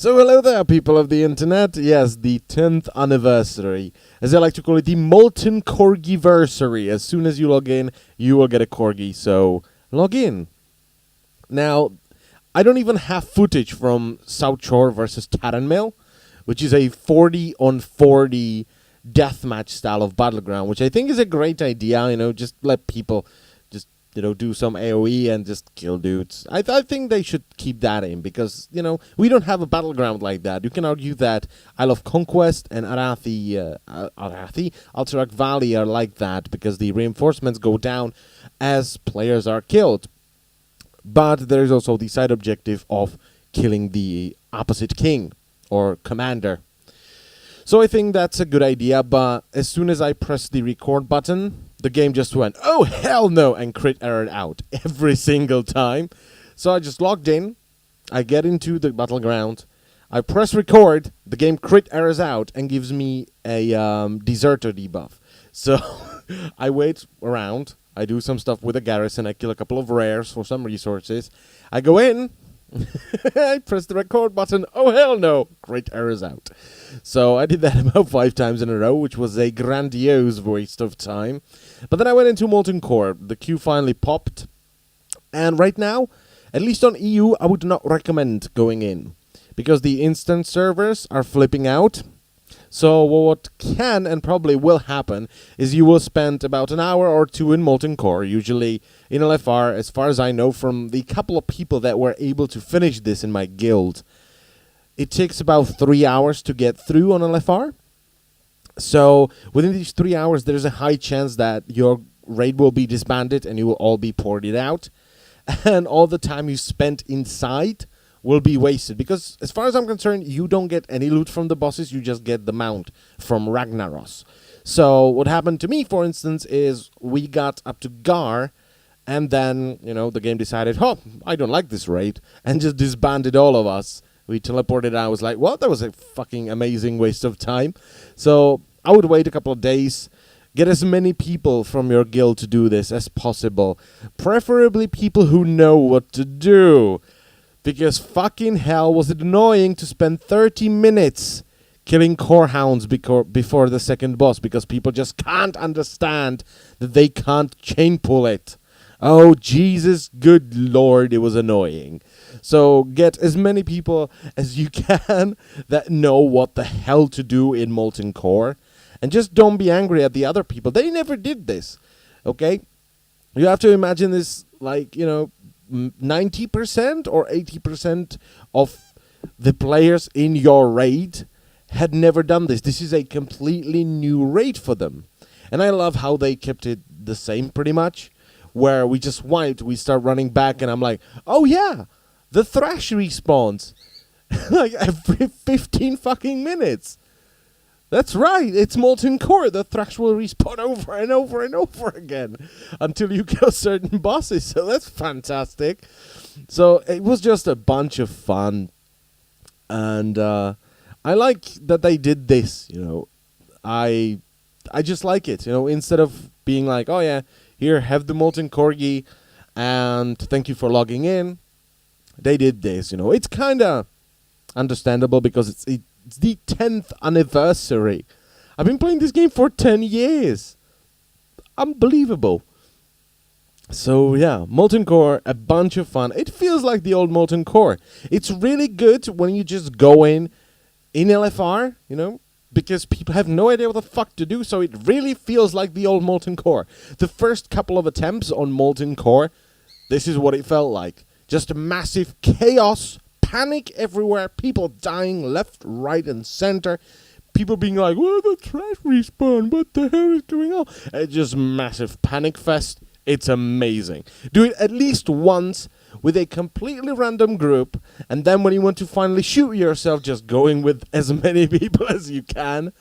So hello there, people of the internet. Yes, the 10th anniversary. As I like to call it, the Molten Corgiversary. As soon as you log in, you will get a corgi, so log in. Now, I don't even have footage from South Shore versus Taranmail, which is a 40 on 40 deathmatch style of battleground, which I think is a great idea. Just let people do some AoE and just kill dudes. I think they should keep that in because, we don't have a battleground like that. You can argue that Isle of Conquest and Alterac Valley are like that because the reinforcements go down as players are killed. But there is also the side objective of killing the opposite king or commander. So I think that's a good idea, but as soon as I press the record button, the game just went, oh hell no, and crit errored out every single time. So I just logged in, I get into the battleground, I press record, the game crit errors out and gives me a deserter debuff. So I wait around, I do some stuff with the garrison, I kill a couple of rares for some resources, I go in, I press the record button, oh hell no, crit errors out. So I did that about 5 times in a row, which was a grandiose waste of time. But then I went into Molten Core, the queue finally popped, and right now, at least on EU, I would not recommend going in, because the instant servers are flipping out. So what can and probably will happen is you will spend about an hour or two in Molten Core, usually in LFR, as far as I know from the couple of people that were able to finish this in my guild. It takes about 3 hours to get through on LFR. So within these 3 hours, there's a high chance that your raid will be disbanded and you will all be ported out. And all the time you spent inside will be wasted, because as far as I'm concerned, you don't get any loot from the bosses, you just get the mount from Ragnaros. So what happened to me, for instance, is we got up to Gar, and then, the game decided, I don't like this raid, and just disbanded all of us. We teleported out. I was like, well, that was a fucking amazing waste of time. So I would wait a couple of days, get as many people from your guild to do this as possible, preferably people who know what to do. Because fucking hell was it annoying to spend 30 minutes killing core hounds before the second boss, because people just can't understand that they can't chain pull it. Oh, Jesus, good Lord, it was annoying. So get as many people as you can that know what the hell to do in Molten Core. And just don't be angry at the other people. They never did this, okay? You have to imagine this like, 90% or 80% of the players in your raid had never done this. This is a completely new raid for them. And I love how they kept it the same pretty much, where we just wiped, we start running back, and I'm like, oh yeah, the Thrash respawns like every 15 fucking minutes. That's right, it's Molten Core. The Thrash will respawn over and over and over again until you kill certain bosses. So that's fantastic. So it was just a bunch of fun. And I like that they did this, I just like it, instead of being like, oh yeah, here, have the Molten Corgi, and thank you for logging in. They did this, It's kind of understandable because it's the 10th anniversary. I've been playing this game for 10 years. Unbelievable. So yeah, Molten Core, a bunch of fun. It feels like the old Molten Core. It's really good when you just go in LFR, because people have no idea what the fuck to do, so it really feels like the old Molten Core. The first couple of attempts on Molten Core, this is what it felt like. Just massive chaos, panic everywhere, people dying left, right, and center. People being like, well, the trash respawn, what the hell is going on? It's just massive panic fest. It's amazing. Do it at least once with a completely random group, and then when you want to finally shoot yourself, just going with as many people as you can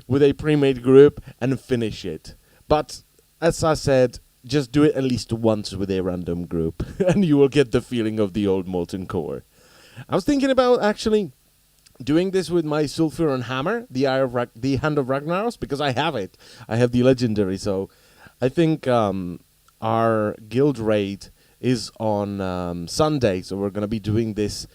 with a pre-made group and finish it. But as I said, just do it at least once with a random group, and you will get the feeling of the old Molten Core. I was thinking about actually doing this with my Sulfuron Hammer, the Hand of Ragnaros, because I have it. I have the legendary, so I think our guild raid is on Sunday, so we're going to be doing this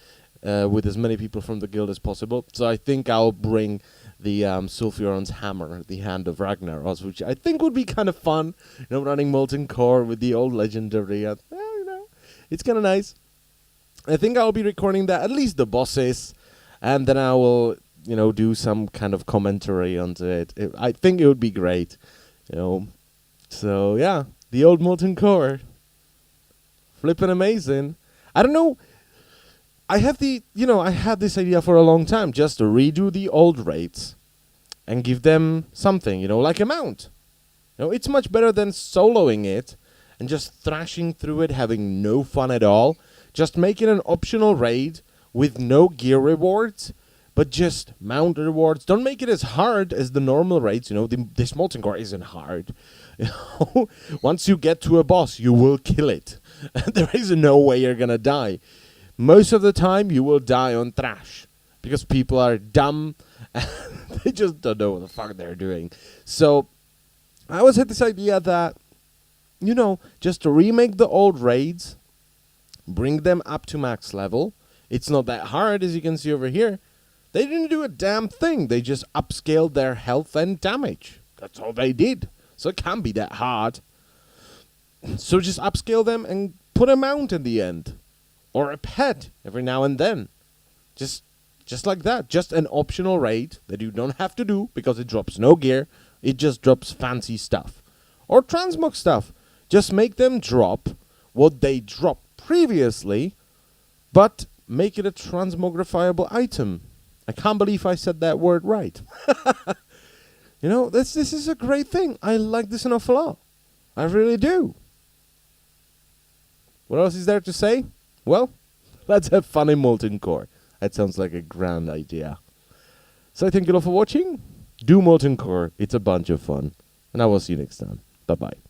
with as many people from the guild as possible. So I think I'll bring the Sulfuron's hammer, the Hand of Ragnaros, which I think would be kind of fun. Running Molten Core with the old legendary. It's kind of nice. I think I'll be recording that, at least the bosses, and then I will, do some kind of commentary onto it. I think it would be great, So yeah, the old Molten Core, flipping amazing. I don't know. I had this idea for a long time, just to redo the old raids and give them something, like a mount. It's much better than soloing it and just thrashing through it, having no fun at all. Just make it an optional raid with no gear rewards, but just mount rewards. Don't make it as hard as the normal raids. This Molten Core isn't hard. Once you get to a boss, you will kill it. There is no way you're going to die. Most of the time, you will die on trash because people are dumb and they just don't know what the fuck they're doing. So I always had this idea that, just to remake the old raids, bring them up to max level. It's not that hard, as you can see over here. They didn't do a damn thing. They just upscaled their health and damage. That's all they did. So it can't be that hard. So just upscale them and put a mount in the end. Or a pet every now and then. Just like that. Just an optional raid that you don't have to do because it drops no gear. It just drops fancy stuff. Or transmog stuff. Just make them drop what they dropped previously, but make it a transmogrifiable item. I can't believe I said that word right. This is a great thing. I like this an awful lot. I really do. What else is there to say? Well, let's have fun in Molten Core. That sounds like a grand idea. So I thank you all for watching. Do Molten Core. It's a bunch of fun. And I will see you next time. Bye-bye.